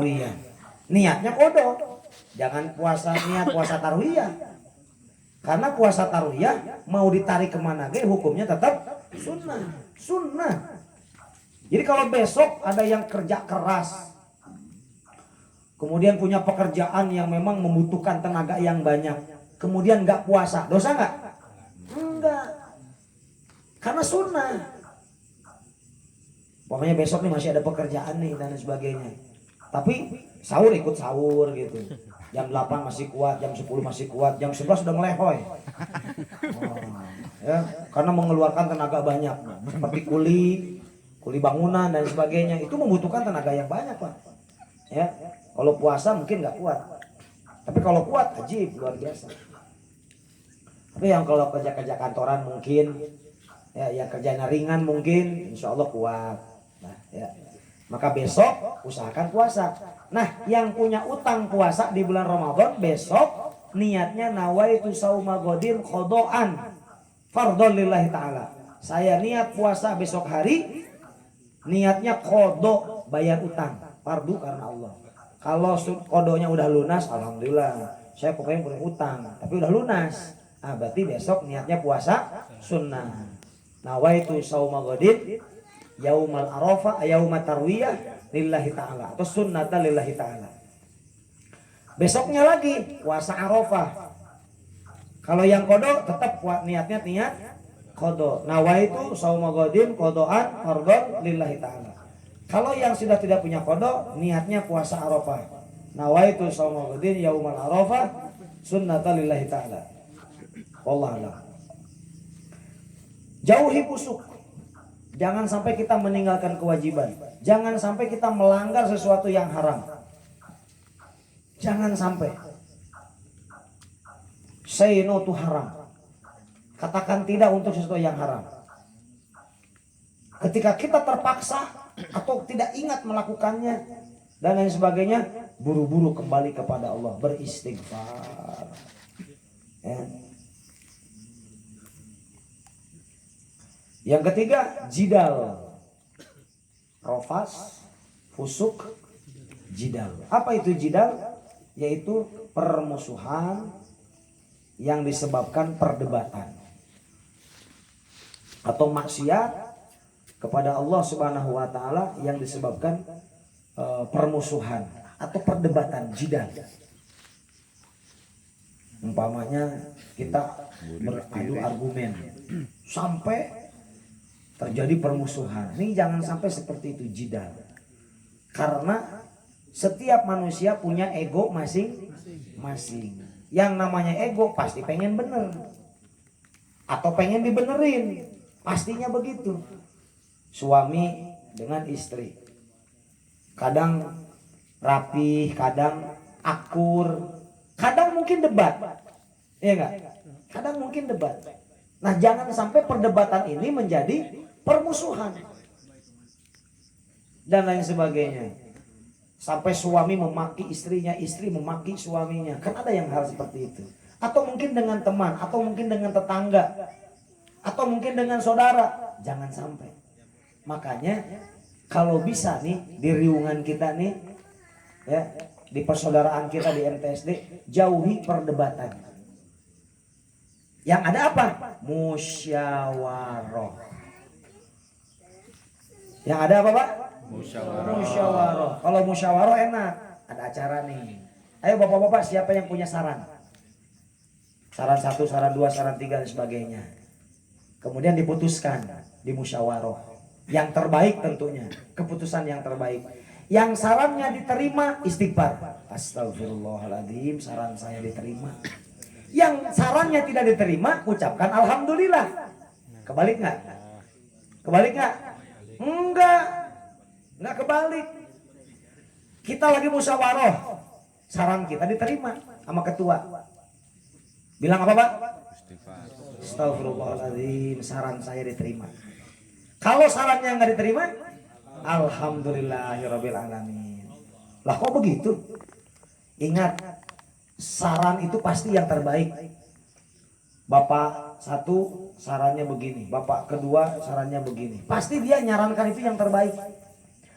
tarwiyah. Niatnya kodo. Jangan niat puasa tarwiyah. Karena puasa tarwiyah mau ditarik kemana ge hukumnya tetap sunnah. Jadi kalau besok ada yang kerja keras, kemudian punya pekerjaan yang memang membutuhkan tenaga yang banyak, kemudian nggak puasa, dosa nggak? Enggak, karena sunnah. Pokoknya besok nih masih ada pekerjaan nih dan sebagainya. Tapi sahur ikut sahur gitu. Jam 8 masih kuat, jam 10 masih kuat, jam 11 sudah melehoy. Ya, karena mengeluarkan tenaga banyak. Seperti kuli bangunan dan sebagainya. Itu membutuhkan tenaga yang banyak, Pak. Ya, kalau puasa mungkin nggak kuat. Tapi kalau kuat, ajib, luar biasa. Tapi yang kalau kerja-kerja kantoran mungkin, ya, yang kerjanya ringan mungkin, insya Allah kuat. Nah, ya. Maka besok usahakan puasa. Nah, yang punya utang puasa di bulan Ramadan besok niatnya nawaitu sauma godin khodoan fardhon lillahi ta'ala. Saya niat puasa besok hari, niatnya kodo bayar utang, fardu karena Allah. Kalau kodonya udah lunas, alhamdulillah. Saya pokoknya punya utang, tapi udah lunas. Ah, berarti besok niatnya puasa sunnah. Nawaitu sauma godin yaumal arafah yaumat tarwiyah lillahi ta'ala atau sunnatan lillahi ta'ala. Besoknya lagi puasa Arafah. Kalau yang kodo tetap niatnya niat kodo. Nawaitu sauma godin kodoan fardhon lillahi ta'ala. Kalau yang sudah tidak punya kodo, niatnya puasa Arafah. Nawaitu sauma godin yaumal arafah sunnatan lillahi ta'ala. Wallahu a'lam. Jauhi pusuk. Jangan sampai kita meninggalkan kewajiban. Jangan sampai kita melanggar sesuatu yang haram. Jangan sampai. Say no to haram. Katakan tidak untuk sesuatu yang haram. Ketika kita terpaksa atau tidak ingat melakukannya dan lain sebagainya, buru-buru kembali kepada Allah, beristighfar. Ya. Yang ketiga, jidal. Rofas, fusuk, jidal. Apa itu jidal? Yaitu permusuhan yang disebabkan perdebatan atau maksiat kepada Allah Subhanahu wa taala yang disebabkan permusuhan atau perdebatan, jidal. Umpamanya kita beradu argumen sampai terjadi permusuhan. Ini jangan sampai seperti itu, jidal. Karena setiap manusia punya ego masing-masing. Yang namanya ego pasti pengen bener atau pengen dibenerin. Pastinya begitu. Suami dengan istri. Kadang rapih, kadang akur, kadang mungkin debat. Iya enggak? Kadang mungkin debat. Nah, jangan sampai perdebatan ini menjadi permusuhan dan lain sebagainya. Sampai suami memaki istrinya, istri memaki suaminya. Kan ada yang hal seperti itu. Atau mungkin dengan teman, atau mungkin dengan tetangga, atau mungkin dengan saudara. Jangan sampai. Makanya kalau bisa nih di riungan kita nih, ya, di persaudaraan kita di MTSD, jauhi perdebatan. Yang ada apa? Musyawarah. Yang ada apa, Pak? Musyawarah. Kalau musyawarah enak, ada acara nih. Ayo bapak-bapak, siapa yang punya saran? Saran 1, saran 2, saran 3 dan sebagainya. Kemudian diputuskan di musyawarah. Yang terbaik tentunya, keputusan yang terbaik. Yang sarannya diterima, istighfar. Astagfirullahaladzim, saran saya diterima. Yang sarannya tidak diterima, ucapkan alhamdulillah. Kebalik nggak? Kebalik nggak? Nggak kebalik. Kita lagi musyawarah, saran kita diterima sama ketua. Bilang apa, Pak? Astagfirullahaladzim, saran saya diterima. Kalau sarannya nggak diterima, alhamdulillahirabbil alamin. Lah kok begitu? Ingat, saran itu pasti yang terbaik. Bapak 1 sarannya begini, bapak kedua sarannya begini. Pasti dia nyarankan itu yang terbaik.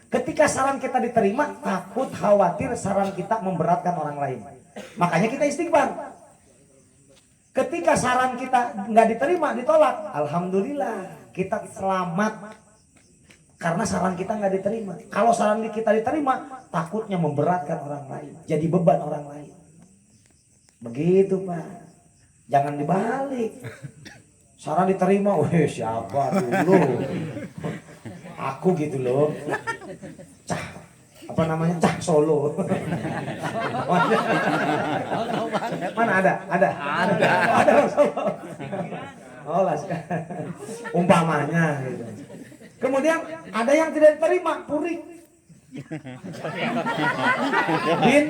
Ketika saran kita diterima, takut khawatir saran kita memberatkan orang lain. Makanya kita istighfar. Ketika saran kita nggak diterima, ditolak, alhamdulillah kita selamat karena saran kita nggak diterima. Kalau saran kita diterima, takutnya memberatkan orang lain, jadi beban orang lain. Begitu Pak, jangan dibalik. Saran diterima, weh siapa dulu? Aku gitu loh. Cah, apa namanya? Cah Solo. Mana ada? Ada. Ada Solo. Oh lah, umpamanya gitu. Kemudian ada yang tidak diterima, purik. Bin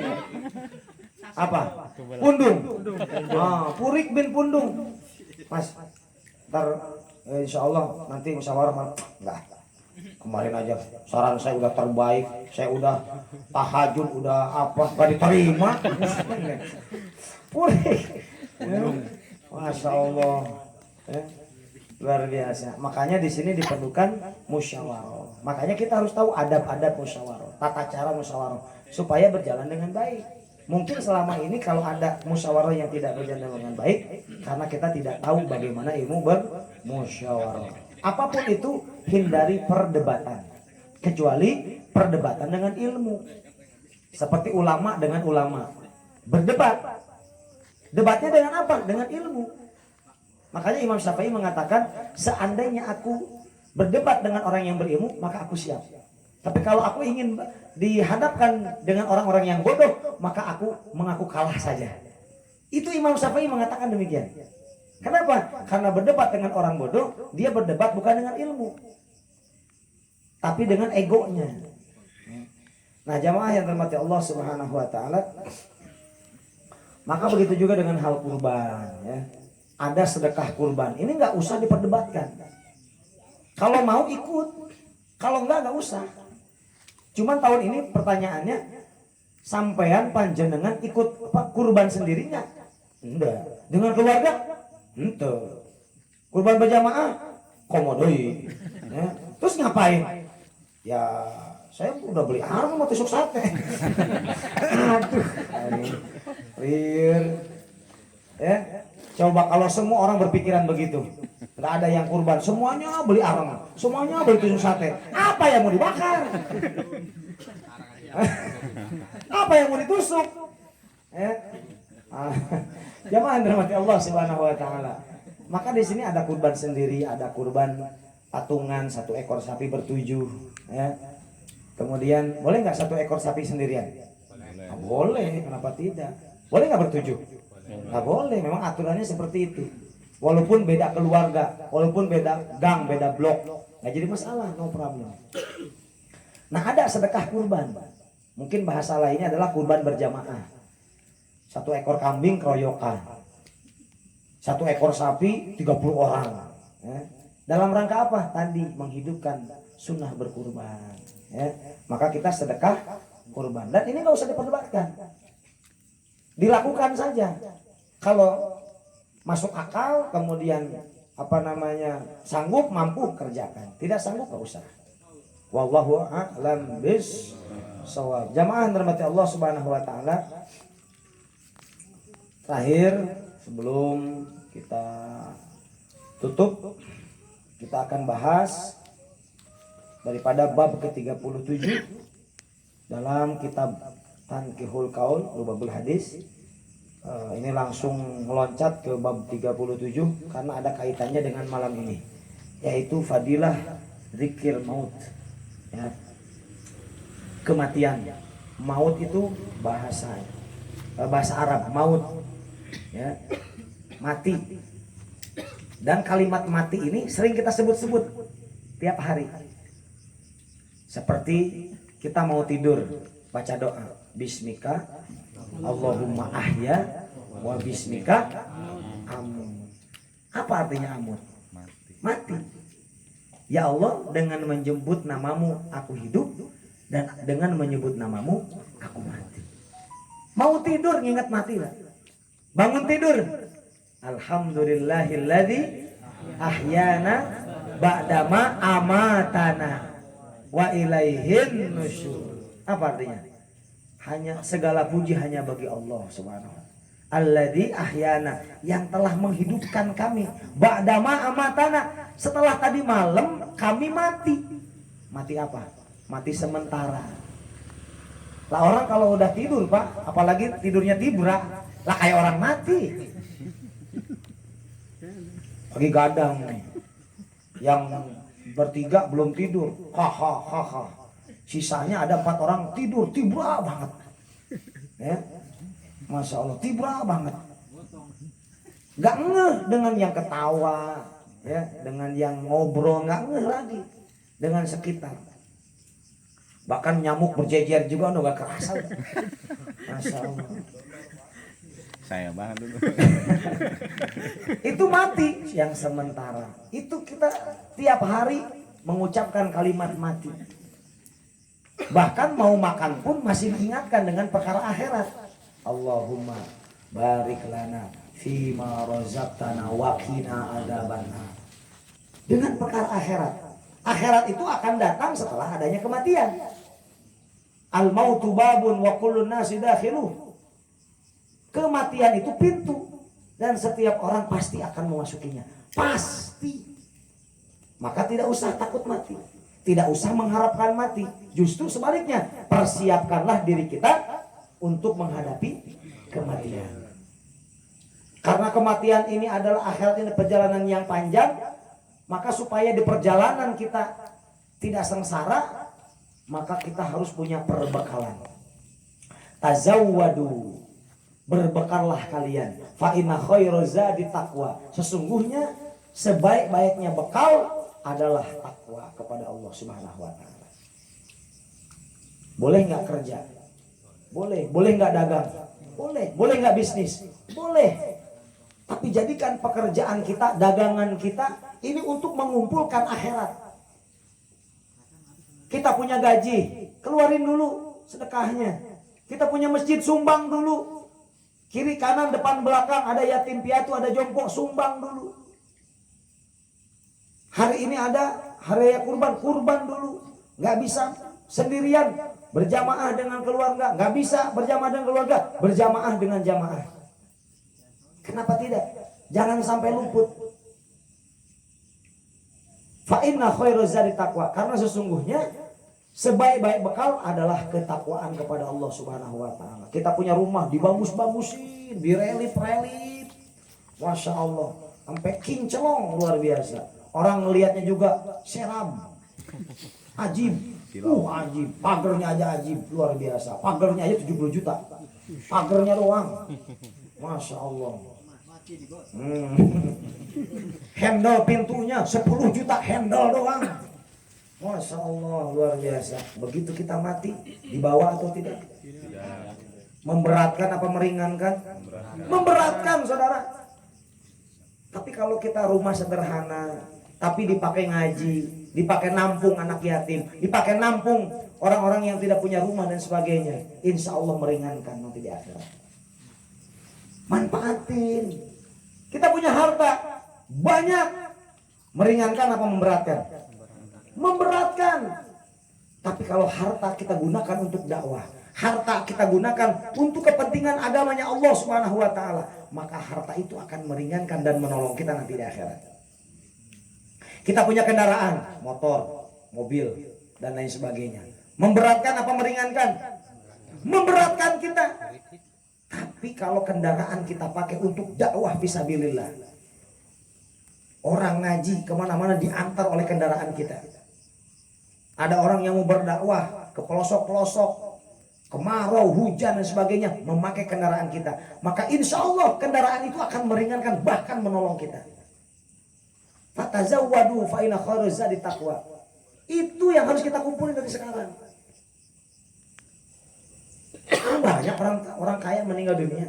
apa? Pundung. Purik bin Pundung. Mas, ntar insya Allah nanti musyawarah enggak. Kemarin aja saran saya udah terbaik, saya udah tahajud, udah apa, gak diterima. Purik. Masya Allah. Luar biasa. Makanya di sini diperlukan musyawarah. Makanya kita harus tahu adab-adab musyawarah, tata cara musyawarah supaya berjalan dengan baik. Mungkin selama ini kalau ada musyawarah yang tidak berjalan dengan baik karena kita tidak tahu bagaimana ilmu bermusyawarah. Apapun itu hindari perdebatan, kecuali perdebatan dengan ilmu. Seperti ulama dengan ulama berdebat. Debatnya dengan apa? Dengan ilmu. Makanya Imam Syafi'i mengatakan, seandainya aku berdebat dengan orang yang berilmu, maka aku siap. Tapi kalau aku ingin dihadapkan dengan orang-orang yang bodoh, maka aku mengaku kalah saja. Itu Imam Syafi'i mengatakan demikian. Kenapa? Karena berdebat dengan orang bodoh, dia berdebat bukan dengan ilmu, tapi dengan egonya. Nah jamaah yang dirahmati Allah Subhanahu wa ta'ala, maka begitu juga dengan hal kurban ya. Ada sedekah kurban, ini nggak usah diperdebatkan. Kalau mau ikut, kalau nggak usah. Cuman tahun ini pertanyaannya, sampean panjenengan ikut kurban sendirinya? Enggak. Dengan keluarga? Ente. Kurban berjamaah? Komodoi. Ya. Terus ngapain? Ya saya udah beli arang mau tusuk sate. Aduh. Rir. Ya. Coba kalau semua orang berpikiran begitu, nggak ada yang kurban, semuanya beli arang, semuanya beli tusuk sate. Apa yang mau dibakar? Apa yang mau ditusuk? Jamaah dirahmati Allah Subhanahu wa ta'ala. Maka di sini ada kurban sendiri, ada kurban patungan 1 ekor sapi bertujuh. Ya. Kemudian boleh nggak 1 ekor sapi sendirian? Boleh. Boleh, kenapa tidak? Boleh nggak bertujuh? Nggak boleh, memang aturannya seperti itu. Walaupun beda keluarga, walaupun beda gang, beda blok, nggak jadi masalah, no problem. Nah ada sedekah kurban. Mungkin bahasa lainnya adalah kurban berjamaah. 1 ekor kambing keroyokan, 1 ekor sapi 30 orang. Ya. Dalam rangka apa? Tadi menghidupkan sunnah berkurban. Ya. Maka kita sedekah kurban. Dan ini nggak usah diperdebatkan. Dilakukan saja. Kalau masuk akal, kemudian sanggup, mampu kerjakan. Tidak sanggup nggak usah. Wallahu a'lam bis-shawab. Jamaah dirahmati Allah Subhanahu wa ta'ala. Terakhir sebelum kita tutup, kita akan bahas daripada bab ke-37 dalam kitab Tanqihul Qaul Lubabul Hadis. Ini langsung meloncat ke bab 37 karena ada kaitannya dengan malam ini, yaitu fadilah zikir maut. Ya. Kematian. Maut itu bahasa Arab, maut. Ya. Mati. Dan kalimat mati ini sering kita sebut-sebut tiap hari. Seperti kita mau tidur, baca doa, bismika Allahumma ahya wa bismika amut. Apa artinya amut? Mati. Ya Allah, dengan menyebut namamu aku hidup, dan dengan menyebut namamu aku mati. Mau tidur ingat mati lah. Bangun tidur, alhamdulillahilladzi ahyana ba'dama amatana. wa ilaihin nusyur. Apa artinya? Hanya segala puji hanya bagi Allah Subhanahu wa taala. Alladzi ahyana, yang telah menghidupkan kami ba'dama amatana, setelah tadi malam kami mati. Mati apa? Mati sementara. Lah orang kalau udah tidur Pak, apalagi tidurnya tibra, lah kayak orang mati. Lagi gadang nih, yang bertiga belum tidur, hahaha. Sisanya ada 4 orang tidur tibra banget, ya, masya Allah tibra banget. Gak ngeh dengan yang ketawa, ya, dengan yang ngobrol, gak ngeh lagi dengan sekitar. Bahkan nyamuk berjejer juga udah gak kerasa. Masya Allah. Saya banget dulu. Itu mati yang sementara. Itu kita tiap hari mengucapkan kalimat mati. Bahkan mau makan pun masih diingatkan dengan perkara akhirat. Allahumma barik lana fima razaqtana wa qina adzabannar. Dengan perkara akhirat. Akhirat itu akan datang setelah adanya kematian. Al mautu babun wa kullun nasi dakhiluh. Kematian itu pintu dan setiap orang pasti akan memasukinya. Pasti. Maka tidak usah takut mati. Tidak usah mengharapkan mati. Justru sebaliknya, persiapkanlah diri kita untuk menghadapi kematian. Karena kematian ini adalah akhirat, ini perjalanan yang panjang, maka supaya di perjalanan kita tidak sengsara, maka kita harus punya perbekalan. Tazawwadu, berbekallah kalian. Fa inna khairaz zadi taqwa. Sesungguhnya sebaik-baiknya bekal adalah takwa kepada Allah Subhanahu wa taala. Boleh nggak kerja? Boleh. Boleh nggak dagang? Boleh. Boleh nggak bisnis? Boleh. Tapi jadikan pekerjaan kita, dagangan kita ini untuk mengumpulkan akhirat. Kita punya gaji, keluarin dulu sedekahnya. Kita punya masjid, sumbang dulu. Kiri kanan depan belakang ada yatim piatu, ada jompo, sumbang dulu. Hari ini ada hari raya kurban dulu. Nggak bisa sendirian berjamaah dengan keluarga, nggak bisa berjamaah dengan keluarga, berjamaah dengan jamaah. Kenapa tidak? Jangan sampai luput. Fa inna khairaz zadi taqwa, karena sesungguhnya sebaik-baik bekal adalah ketakwaan kepada Allah Subhanahu wa taala. Kita punya rumah dibagus-bagusin, direlip-relip. Masya Allah, sampai kinclong luar biasa. Orang ngelihatnya juga seram, ajib, ajib, pagernya aja ajib, luar biasa. Pagernya aja 70 juta, pagernya doang, masya Allah. Handle pintunya 10 juta, handle doang, masya Allah, luar biasa. Begitu kita mati, dibawa atau tidak? Memberatkan apa meringankan? Memberatkan, saudara. Tapi kalau kita rumah sederhana, tapi dipakai ngaji, dipakai nampung anak yatim, dipakai nampung orang-orang yang tidak punya rumah dan sebagainya, insya Allah meringankan nanti di akhirat. Manfaatin. Kita punya harta banyak, meringankan apa memberatkan? Memberatkan. Tapi kalau harta kita gunakan untuk dakwah, harta kita gunakan untuk kepentingan agamanya Allah Subhanahu wa taala, maka harta itu akan meringankan dan menolong kita nanti di akhirat. Kita punya kendaraan, motor, mobil, dan lain sebagainya. Memberatkan apa meringankan? Memberatkan kita. Tapi kalau kendaraan kita pakai untuk dakwah fisabilillah, orang ngaji kemana-mana diantar oleh kendaraan kita. Ada orang yang mau berdakwah ke pelosok-pelosok, kemarau, hujan dan sebagainya, memakai kendaraan kita. Maka insya Allah kendaraan itu akan meringankan, bahkan menolong kita. Fatazawwadu fa inna khairaz zadi taqwa. Itu yang harus kita kumpulin dari sekarang. Banyak orang kaya meninggal dunia,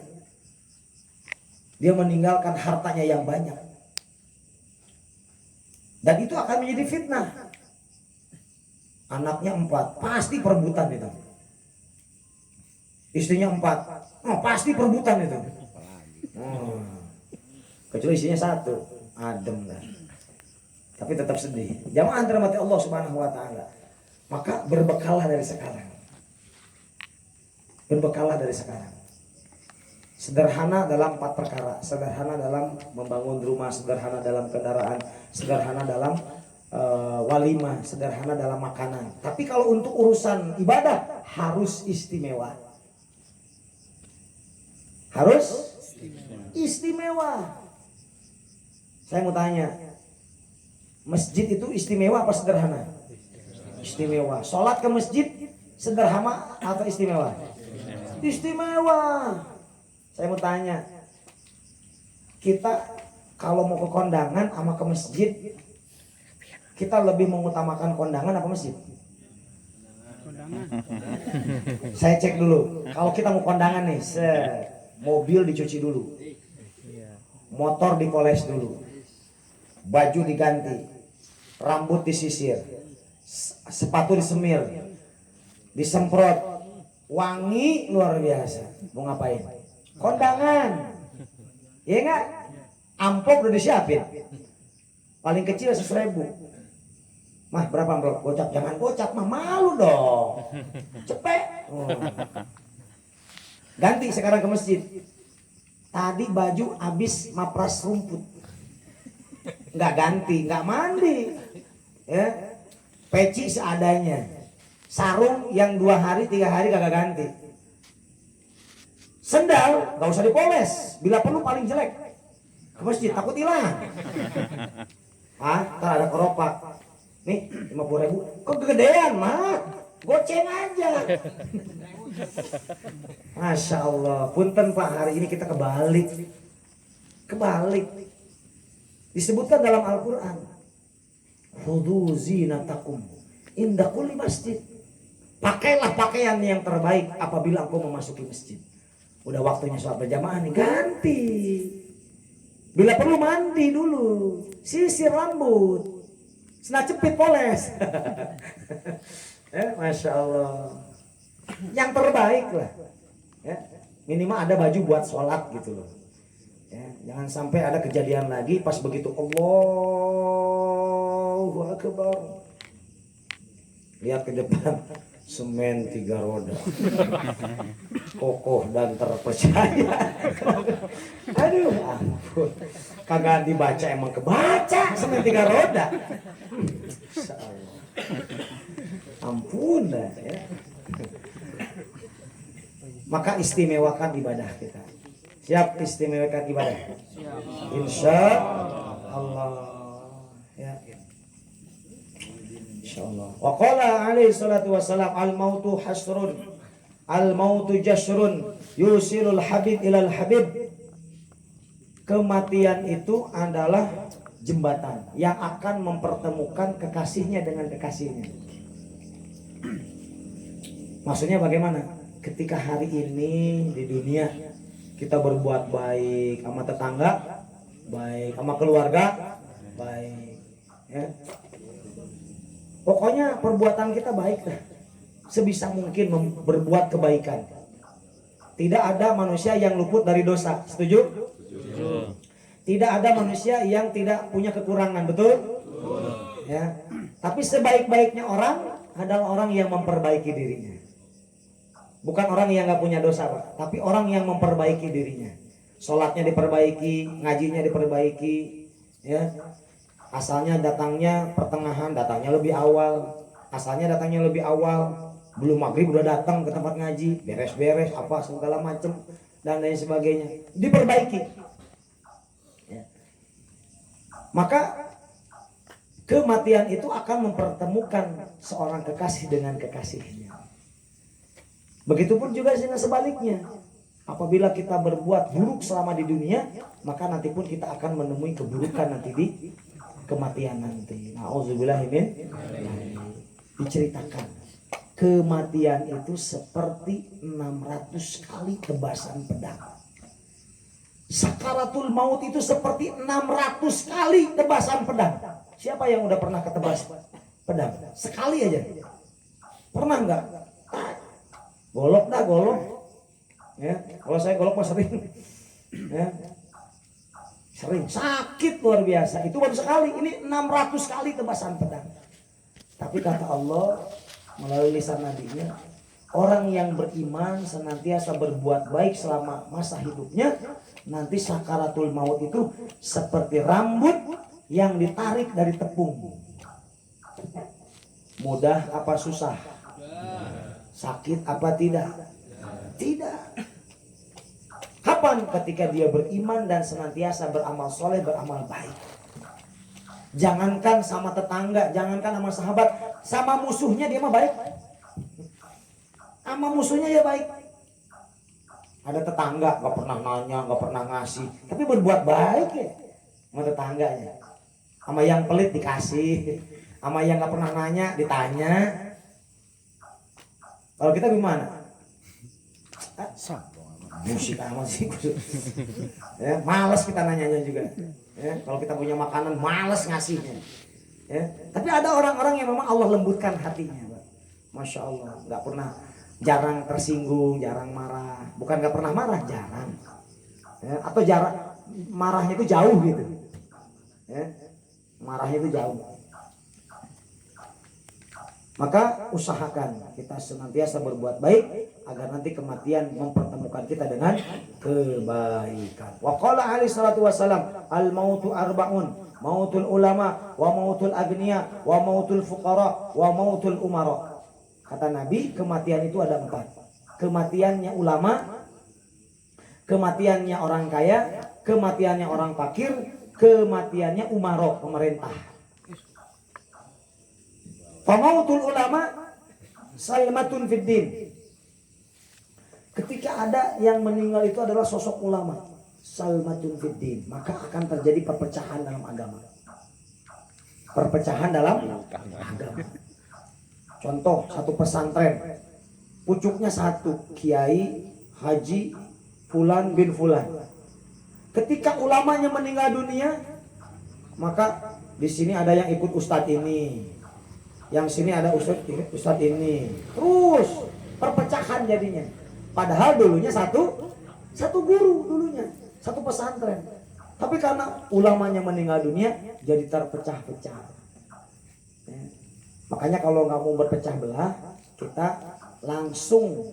dia meninggalkan hartanya yang banyak, dan itu akan menjadi fitnah. Anaknya 4, pasti perebutan itu. Istrinya 4, pasti perebutan itu. Kecuali istrinya 1, adem lah. Tapi tetap sedih. Jamaah dirahmati Allah Subhanahu wa taala. Maka berbekalah dari sekarang. Berbekalah dari sekarang. Sederhana dalam 4 perkara. Sederhana dalam membangun rumah, sederhana dalam kendaraan, sederhana dalam walimah, sederhana dalam makanan. Tapi kalau untuk urusan ibadah harus istimewa. Harus istimewa. Saya mau tanya, masjid itu istimewa apa sederhana? Istimewa. Sholat ke masjid sederhana atau istimewa? Istimewa. Saya mau tanya, kita kalau mau ke kondangan sama ke masjid, kita lebih mengutamakan kondangan apa masjid? Saya cek dulu. Kalau kita mau kondangan nih, mobil dicuci dulu, motor dipoles dulu, baju diganti, rambut disisir, sepatu disemir, disemprot, wangi luar biasa. Mau ngapain? Kondangan, ya enggak? Amplop udah disiapin, paling kecil 1.000. Mah berapa amplop? Gocap, jangan gocap mah, malu dong. Cepet. Ganti sekarang ke masjid. Tadi baju habis mapras rumput, nggak ganti, nggak mandi, ya. Peci seadanya, sarung yang 2 hari 3 hari kagak ganti. Sendal nggak usah dipoles, bila perlu paling jelek ke masjid, takut hilang. Ntar ada keropak, nih 50.000, kok kegedean mah, goceng aja. Masya Allah, punten Pak, hari ini kita kebalik. Disebutkan dalam Al-Quran, khudhu zinatakum inda kulli masjid. Pakailah pakaian yang terbaik apabila engkau memasuki masjid. Udah waktunya sholat berjamaah nih, ganti. Bila perlu mandi dulu, sisir rambut, sena cepit poles. Masya Allah. Yang terbaik lah, ya. Minimal ada baju buat sholat gitu loh, ya. Jangan sampai ada kejadian lagi pas begitu Allahu Akbar, lihat ke depan, semen 3 roda, kokoh dan terpercaya. Aduh ampun, kagak dibaca emang kebaca, semen 3 roda. Ampun dah, ya. Maka istimewakan ibadah kita. Siap istimewakan ibadah? Insya Allah, ya. Insyaallah. Wa qala alaihi salatu wassalam, al mautu hasrun, al mautu jasrun, yusilul habib ilal habib. Kematian itu adalah jembatan yang akan mempertemukan kekasihnya dengan kekasihnya. Maksudnya bagaimana? Ketika hari ini di dunia kita berbuat baik sama tetangga, baik sama keluarga, baik, ya. Pokoknya perbuatan kita baik lah, sebisa mungkin berbuat kebaikan. Tidak ada manusia yang luput dari dosa, setuju? Setuju. Tidak ada manusia yang tidak punya kekurangan, betul? Ya. Tapi sebaik-baiknya orang adalah orang yang memperbaiki dirinya. Bukan orang yang nggak punya dosa, Pak, tapi orang yang memperbaiki dirinya. Sholatnya diperbaiki, ngajinya diperbaiki, ya. Asalnya datangnya pertengahan, datangnya lebih awal. Asalnya datangnya lebih awal, belum maghrib udah datang ke tempat ngaji, beres-beres apa segala macam dan lain sebagainya, diperbaiki. Ya. Maka kematian itu akan mempertemukan seorang kekasih dengan kekasihnya. Begitupun juga dengan sebaliknya. Apabila kita berbuat buruk selama di dunia, maka nanti pun kita akan menemui keburukan nanti di kematian nanti. Nauzubillahi min. Diceritakan kematian itu seperti 600 kali tebasan pedang. Sakaratul maut itu seperti 600 kali tebasan pedang. Siapa yang udah pernah ketebas pedang? Sekali aja. Pernah nggak? Golok dah, golok. Ya, kalau saya golok mah sering. Ya. Sering, sakit luar biasa. Itu baru sekali, ini 600 kali tebasan pedang. Tapi kata Allah, melalui lisan nabinya, orang yang beriman senantiasa berbuat baik selama masa hidupnya, nanti sakaratul maut itu seperti rambut yang ditarik dari tepung. Mudah apa susah? Sakit apa tidak? Tidak. Kapan? Ketika dia beriman dan senantiasa beramal soleh, beramal baik. Jangankan sama tetangga, jangankan sama sahabat, sama musuhnya dia mah baik. Sama musuhnya ya baik. Ada tetangga gak pernah nanya, gak pernah ngasih, tapi berbuat baik ya sama tetangganya. Sama yang pelit dikasih, sama yang gak pernah nanya ditanya. Kalau kita gimana? Musik amat sih. Ya, malas kita nanyanya juga. Ya, kalau kita punya makanan malas ngasihnya. Ya, tapi ada orang-orang yang memang Allah lembutkan hatinya, Pak. Masya Allah, nggak pernah, jarang tersinggung, jarang marah. Bukan nggak pernah marah, jarang. Ya, atau jarang marahnya itu jauh gitu. Ya, marahnya itu jauh. Maka usahakan kita senantiasa berbuat baik agar nanti kematian mempertemukan kita dengan kebaikan. Wa qala alaihi salatu wasalam, al mautu arba'un, mautul ulama wa mautul agniya wa mautul fuqara wa mautul umara. Kata Nabi, kematian itu ada 4. Kematiannya ulama, kematiannya orang kaya, kematiannya orang fakir, kematiannya umara, pemerintah. Famautul ulama salmatun fid din. Ketika ada yang meninggal itu adalah sosok ulama, salmatun fid din, maka akan terjadi perpecahan dalam agama. Perpecahan dalam agama. Contoh, satu pesantren, pucuknya satu, Kiai Haji Fulan bin Fulan. Ketika ulamanya meninggal dunia, maka di sini ada yang ikut ustadz ini, yang sini ada ustadz ini, terus perpecahan jadinya. Padahal dulunya satu guru dulunya, satu pesantren. Tapi karena ulamanya meninggal dunia, jadi terpecah-pecah. Ya. Makanya kalau nggak mau berpecah belah, kita langsung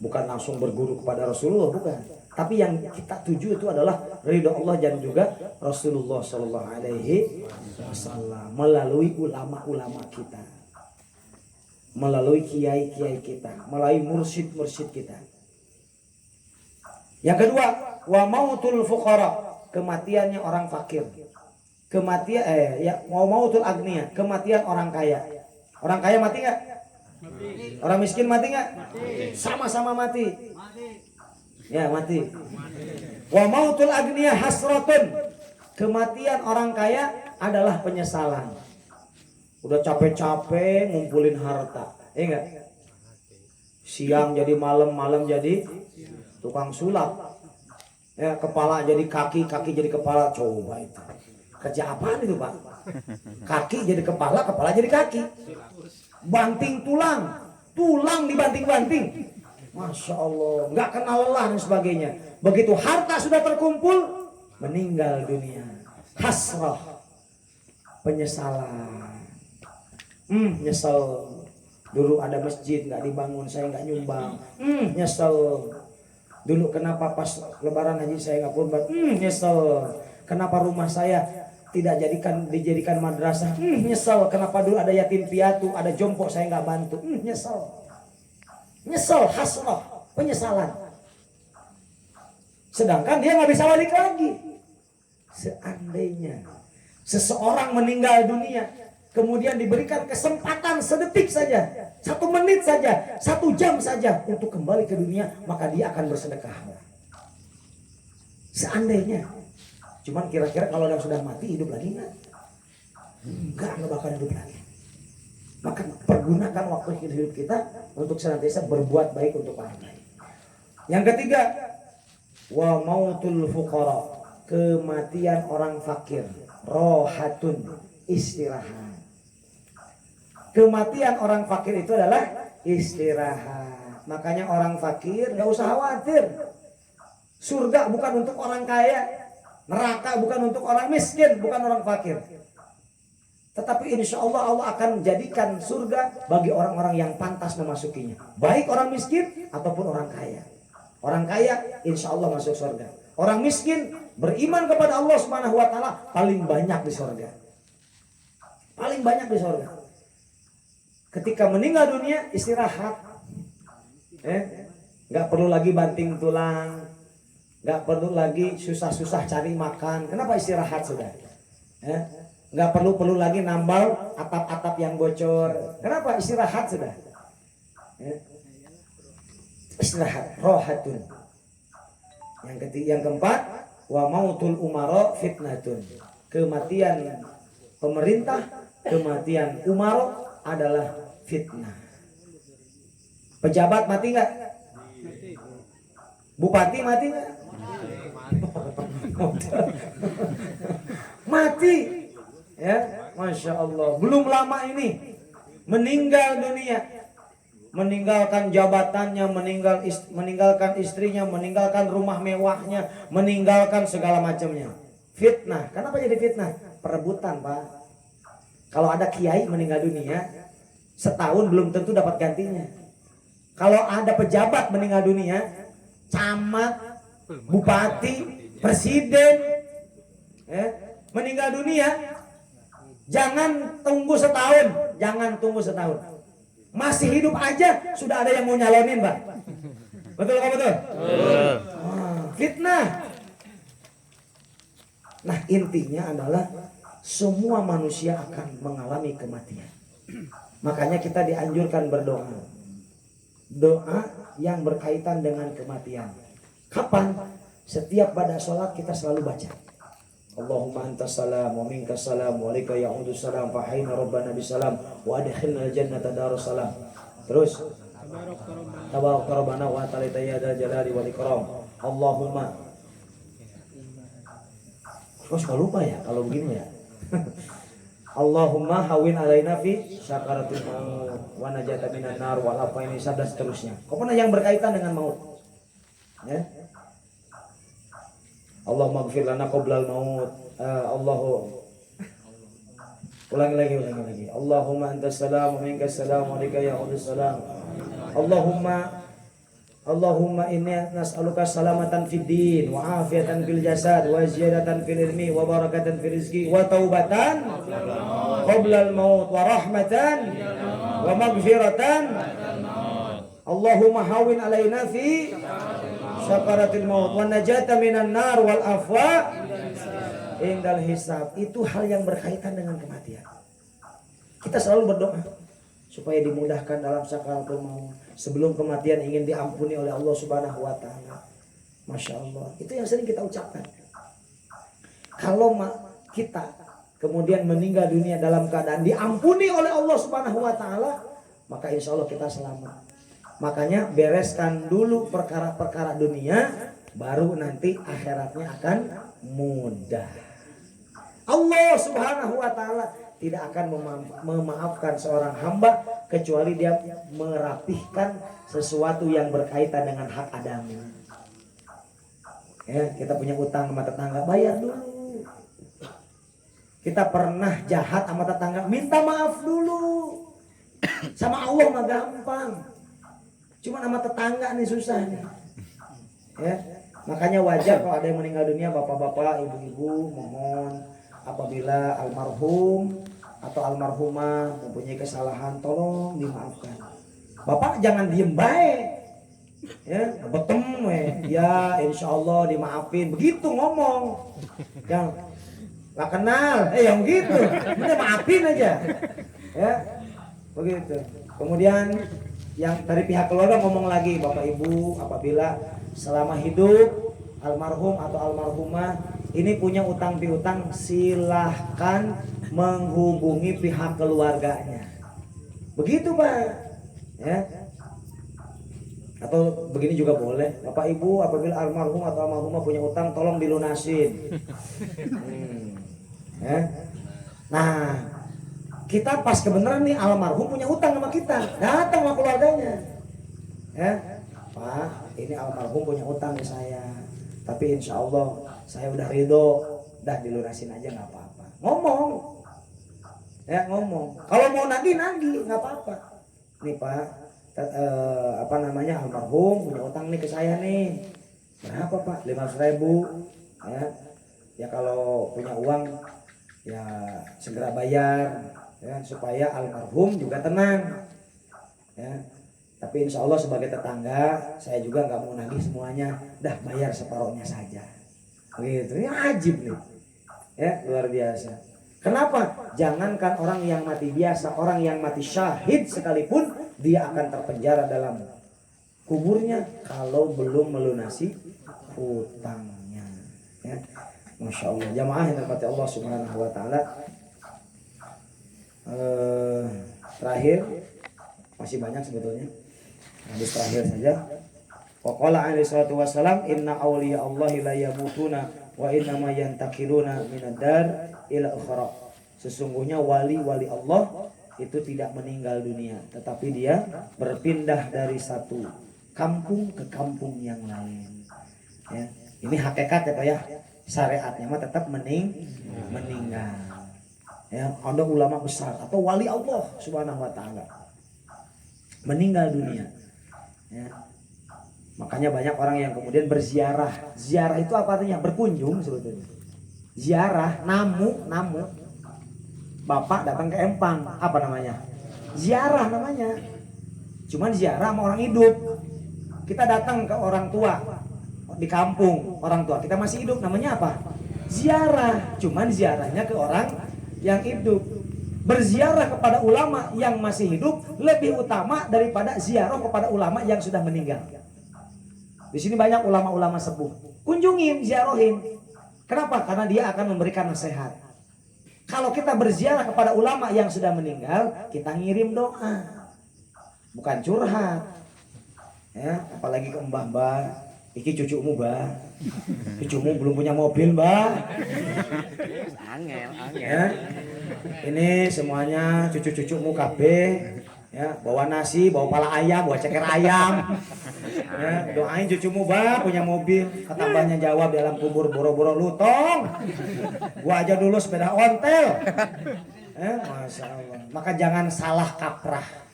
bukan langsung berguru kepada Rasulullah, bukan. Tapi yang kita tuju itu adalah ridho Allah dan juga Rasulullah Shallallahu Alaihi Wasallam melalui ulama-ulama kita, melalui kiai-kiai kita, melalui mursyid-mursyid kita. Yang kedua, wa mautul fuqara, kematiannya orang fakir. Wa mautul agniya, kematian orang kaya. Orang kaya mati nggak? Orang miskin mati nggak? Sama-sama mati. Ya, mati. Wa mautul agniya hasratun, kematian orang kaya adalah penyesalan. Udah capek-capek ngumpulin harta, enggak? Siang jadi malam, malam jadi tukang sulap. Ya, kepala jadi kaki, kaki jadi kepala. Coba itu. Kerja apaan itu, Pak? Kaki jadi kepala, kepala jadi kaki. Banting tulang, tulang dibanting-banting. Masya Allah, nggak kenal lelah dan sebagainya. Begitu harta sudah terkumpul, meninggal dunia. Hasrah, penyesalan. Nyesel. Dulu ada masjid nggak dibangun, saya nggak nyumbang. Nyesel. Dulu kenapa pas lebaran haji saya nggak kurban. Nyesel. Kenapa rumah saya tidak dijadikan madrasah. Nyesel. Kenapa dulu ada yatim piatu, ada jompo saya nggak bantu. Nyesel. Nyesel, hasrah, penyesalan. Sedangkan dia nggak bisa balik lagi. Seandainya seseorang meninggal dunia, kemudian diberikan kesempatan sedetik saja, 1 menit saja, 1 jam saja untuk kembali ke dunia, maka dia akan bersedekah. Seandainya. Cuman kira-kira kalau yang sudah mati hidup lagi nggak? Nggak bakal hidup lagi. Maka pergunakan waktu hidup kita untuk senantiasa berbuat baik untuk orang lain. Yang ketiga, wa mautul fuqara, kematian orang fakir. Rohatun, istirahat. Kematian orang fakir itu adalah istirahat. Makanya orang fakir nggak usah khawatir. Surga bukan untuk orang kaya, neraka bukan untuk orang miskin, bukan orang fakir. Tetapi insya Allah Allah akan menjadikan surga bagi orang-orang yang pantas memasukinya. Baik orang miskin ataupun orang kaya. Orang kaya insya Allah masuk surga. Orang miskin beriman kepada Allah Subhanahu wa taala paling banyak di surga. Paling banyak di surga. Ketika meninggal dunia istirahat. Nggak perlu lagi banting tulang. Nggak perlu lagi susah-susah cari makan. Kenapa istirahat sudah? Nggak perlu lagi nambal atap-atap yang bocor. Kenapa istirahat sudah? Istirahat, rohatun. Yang keempat, wa mautul umaro fitnatun. Kematian pemerintah, kematian umaro adalah fitnah. Pejabat mati nggak? Bupati mati nggak? Mati. Ya, Masya Allah. Belum lama ini meninggal dunia, meninggalkan jabatannya, meninggalkan istrinya, meninggalkan rumah mewahnya, meninggalkan segala macamnya. Fitnah. Kenapa jadi fitnah? Perebutan, Pak. Kalau ada kiai meninggal dunia, setahun belum tentu dapat gantinya. Kalau ada pejabat meninggal dunia, camat, bupati, presiden, meninggal dunia, jangan tunggu setahun. Masih hidup aja sudah ada yang mau nyalonin, Pak. Betul nggak betul? Fitnah. Nah, intinya adalah semua manusia akan mengalami kematian. Makanya kita dianjurkan berdoa. Doa yang berkaitan dengan kematian. Kapan? Setiap pada sholat kita selalu baca. Allahumma antas salam wa minkas salam wa alaika ya'udus salam fa hayna rabbana bisalam wa adkhilna al-jannata darus salam. Terus tabarak rabbana wa ta'ala ya dzal jalali wal ikram. Allahumma. Terus enggak lupa ya kalau begini ya. Allahumma hawin alaina fi sakaratil maut wa najata minan nar wa afaini sabda seterusnya. Pokoknya yang berkaitan dengan maut. Ya. Allahumma ighfir lana qabla al-maut. Ulangi lagi. Allahumma antas salam wa minkas salam wa alaika ya'udus salam. Allahumma inni nas'aluka salamatan fid din wa afiatan fil jasad wa ziyadatan fil ilmi wa barakatan fil rizqi wa taubatan qabla al-maut wa rahmatan wa maghfiratan. Allahumma hawin alaina fi sakaratil maut wa najata minan nar wal afwa indal hisab. Itu hal yang berkaitan dengan kematian. Kita selalu berdoa supaya dimudahkan dalam sakaratul maut. Sebelum kematian ingin diampuni oleh Allah Subhanahu wa taala. Masya Allah. Itu yang sering kita ucapkan. Kalau kita kemudian meninggal dunia dalam keadaan diampuni oleh Allah Subhanahu wa taala, maka insya Allah kita selamat. Makanya bereskan dulu perkara-perkara dunia, baru nanti akhiratnya akan mudah. Allah Subhanahu wa taala tidak akan memaafkan seorang hamba kecuali dia merapihkan sesuatu yang berkaitan dengan hak adami. Ya, kita punya utang sama tetangga, bayar dulu. Kita pernah jahat sama tetangga, minta maaf dulu. Sama Allah mah gampang. Cuma sama tetangga nih susah nih. Ya, makanya wajar kalau ada yang meninggal dunia, bapak-bapak, ibu-ibu, mohon apabila almarhum atau almarhumah mempunyai kesalahan, tolong dimaafkan. Bapak jangan diem baik. Ya, betem ya insya Allah dimaafin. Begitu ngomong. Yang gak kenal, yang gitu. Udah maafin aja. Ya, begitu. Kemudian yang dari pihak keluarga ngomong lagi, Bapak Ibu apabila selama hidup almarhum atau almarhumah ini punya utang piutang, silahkan menghubungi pihak keluarganya. Begitu Pak. Ya. Atau begini juga boleh, Bapak Ibu apabila almarhum atau almarhumah punya utang tolong dilunasin. Ya. Nah, kita pas kebenaran nih almarhum punya utang sama kita, datang sama keluarganya. Ya, Pak, ini almarhum punya utang ke saya, tapi insya Allah saya udah ridho, dah dilunasin aja nggak apa-apa. Ngomong, Ya ngomong. Kalau mau nagih nggak apa-apa. Nih Pak, apa namanya almarhum punya utang nih ke saya nih. Berapa Pak? 500.000. Ya, ya kalau punya uang ya segera bayar ya supaya almarhum juga tenang. Ya. Tapi insya Allah sebagai tetangga saya juga nggak mau nagih semuanya, dah bayar separuhnya saja. Begitu, ini ajib nih, ya luar biasa. Kenapa? Jangankan orang yang mati biasa, orang yang mati syahid sekalipun dia akan terpenjara dalam kuburnya kalau belum melunasi hutangnya. Ya. Masya Allah, jamaah yang dirahmati Allah Subhanahu Wa Taala. Terakhir masih banyak sebetulnya. Hadis terakhir saja. Waqala alaihi salatu wassalam inna awliya Allahi la yamutuna wa inna ma yantakiluna minad dar ila ukhra. Sesungguhnya wali-wali Allah itu tidak meninggal dunia, tetapi dia berpindah dari satu kampung ke kampung yang lain. Ya, ini hakikat ya Pak ya. Syariatnya mah tetap meninggal. Ya, ada ulama besar atau wali Allah Subhanahu wa taala meninggal dunia. Ya. Makanya banyak orang yang kemudian berziarah. Ziarah itu apa artinya? Berkunjung sebetulnya. Ziarah, namu. Bapak datang ke Empang, apa namanya? Ziarah namanya. Cuman ziarah sama orang hidup. Kita datang ke orang tua di kampung, orang tua kita masih hidup, namanya apa? Ziarah. Cuman ziarahnya ke orang yang hidup. Berziarah kepada ulama yang masih hidup lebih utama daripada ziarah kepada ulama yang sudah meninggal. Di sini banyak ulama-ulama sepuh. Kunjungin, ziarahin. Kenapa? Karena dia akan memberikan nasihat. Kalau kita berziarah kepada ulama yang sudah meninggal, kita ngirim doa. Bukan curhat. Ya, apalagi ke mbah-mbah. Iki cucumu, Mbah. Cucumu belum punya mobil, Mbah. Angel. Ya. Ini semuanya cucu-cucumu KB, ya, bawa nasi, bawa pala ayam, bawa ceker ayam. Ya, doain cucumu Mbah punya mobil. Kata mbahnya jawab dalam kubur, boro-boro lutong. Gua aja dulu sepeda ontel. Masya Allah. Maka jangan salah kaprah.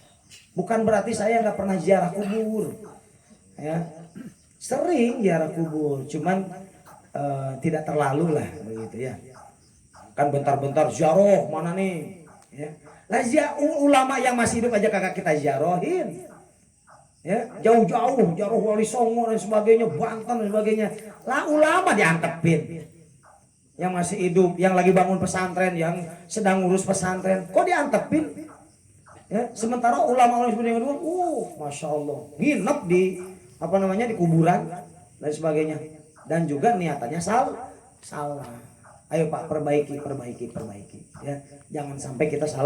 Bukan berarti saya nggak pernah ziarah kubur. Ya, sering ziarah kubur, cuman tidak terlalu lah begitu ya. Kan bentar-bentar ziarah mana nih ya. Lah ulama yang masih hidup aja kagak kita ziarahin. Ya, jauh-jauh ziarah Wali Songo dan sebagainya, Banten dan sebagainya. Lah ulama diantepin. Yang masih hidup, yang lagi bangun pesantren, yang sedang ngurus pesantren, kok diantepin? Ya, sementara ulama-ulama seperti itu, Masya Allah, nginep di apa namanya di kuburan dan sebagainya. Dan juga niatannya salah. Ayo Pak, perbaiki ya. Jangan sampai kita salah.